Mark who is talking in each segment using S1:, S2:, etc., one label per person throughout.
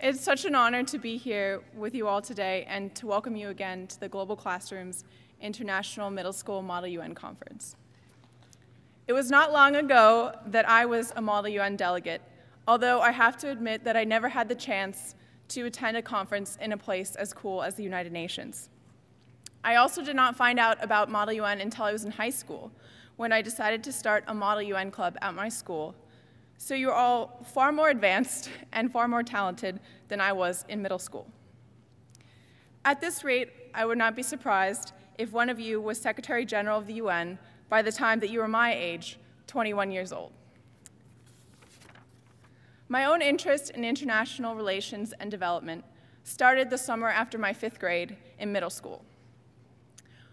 S1: It's such an honor to be here with you all today and to welcome you again to the Global Classrooms International Middle School Model UN Conference. It was not long ago that I was a Model UN delegate, although I have to admit that I never had the chance to attend a conference in a place as cool as the United Nations. I also did not find out about Model UN until I was in high school, when I decided to start a Model UN club at my school. So you're all far more advanced and far more talented than I was in middle school. At this rate, I would not be surprised if one of you was Secretary General of the UN by the time that you were my age, 21 years old. My own interest in international relations and development started the summer after my 5th grade in middle school.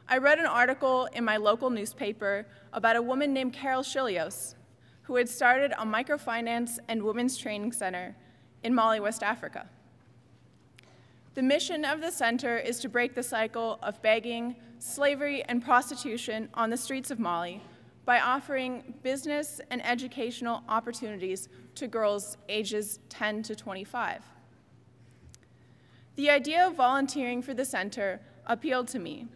S1: I read an article in my local newspaper about a woman named Carol Chilios, who had started a microfinance and women's training center in Mali, West Africa. The mission of the center is to break the cycle of begging, slavery, and prostitution on the streets of Mali by offering business and educational opportunities to girls ages 10 to 25. The idea of volunteering for the center appealed to me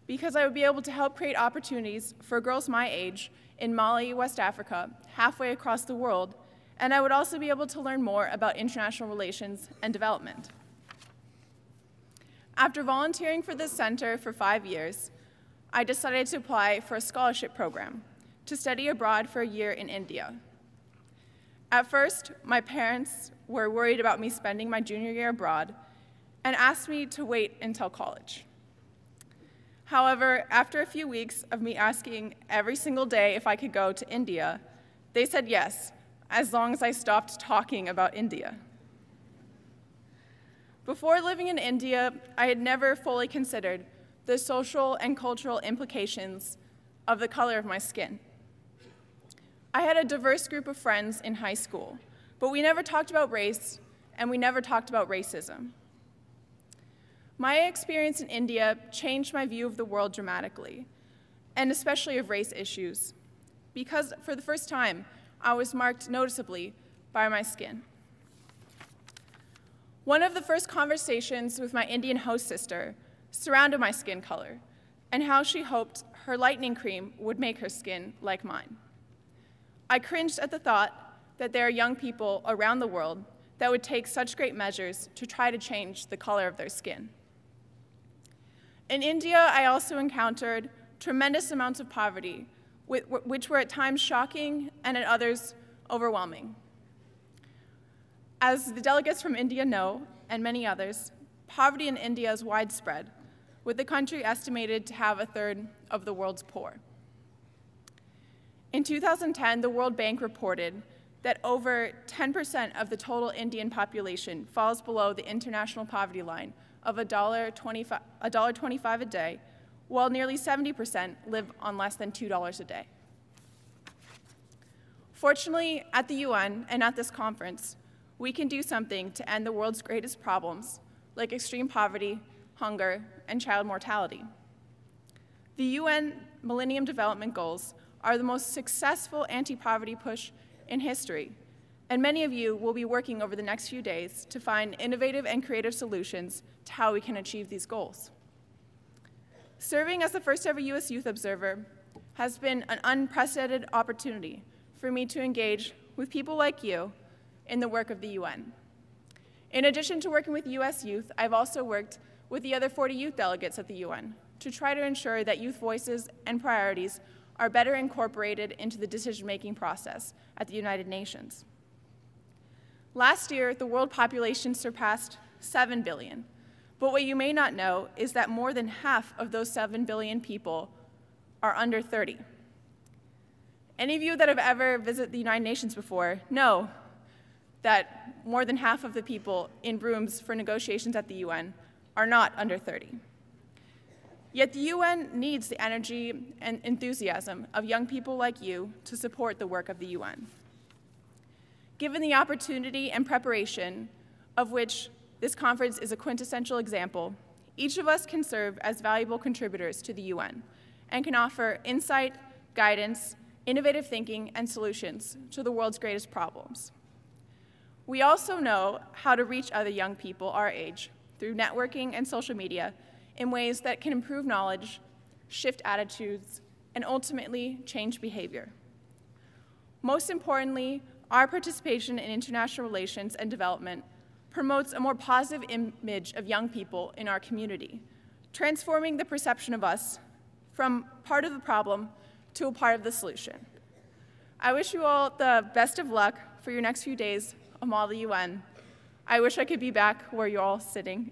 S1: because I would be able to help create opportunities for girls my age in Mali, West Africa, halfway across the world, and I would also be able to learn more about international relations and development. After volunteering for this center for 5 years, I decided to apply for a scholarship program to study abroad for a year in India. At first, my parents were worried about me spending my junior year abroad and asked me to wait until college. However, after a few weeks of me asking every single day if I could go to India, they said yes, as long as I stopped talking about India. Before living in India, I had never fully considered the social and cultural implications of the color of my skin. I had a diverse group of friends in high school, but we never talked about race, and we never talked about racism. My experience in India changed my view of the world dramatically, and especially of race issues, because for the first time, I was marked noticeably by my skin. One of the first conversations with my Indian host sister surrounded my skin color and how she hoped her lightening cream would make her skin like mine. I cringed at the thought that there are young people around the world that would take such great measures to try to change the color of their skin. In India, I also encountered tremendous amounts of poverty, which were at times shocking and at others overwhelming. As the delegates from India know, and many others, poverty in India is widespread, with the country estimated to have 1/3 of the world's poor. In 2010, the World Bank reported that over 10% of the total Indian population falls below the international poverty line of $1.25 a day, while nearly 70% live on less than $2 a day. Fortunately, at the UN and at this conference, we can do something to end the world's greatest problems, like extreme poverty, hunger, and child mortality. The UN Millennium Development Goals are the most successful anti-poverty push in history, and many of you will be working over the next few days to find innovative and creative solutions to how we can achieve these goals. Serving as the first ever US Youth Observer has been an unprecedented opportunity for me to engage with people like you in the work of the UN. In addition to working with US youth, I've also worked with the other 40 youth delegates at the UN to try to ensure that youth voices and priorities are better incorporated into the decision-making process at the United Nations. Last year, the world population surpassed 7 billion, but what you may not know is that more than half of those 7 billion people are under 30. Any of you that have ever visited the United Nations before know that more than half of the people in rooms for negotiations at the UN are not under 30. Yet the UN needs the energy and enthusiasm of young people like you to support the work of the UN. Given the opportunity and preparation, of which this conference is a quintessential example, each of us can serve as valuable contributors to the UN and can offer insight, guidance, innovative thinking, and solutions to the world's greatest problems. We also know how to reach other young people our age through networking and social media in ways that can improve knowledge, shift attitudes, and ultimately change behavior. Most importantly, our participation in international relations and development promotes a more positive image of young people in our community, transforming the perception of us from part of the problem to a part of the solution. I wish you all the best of luck for your next few days of Model UN. I wish I could be back where you're all sitting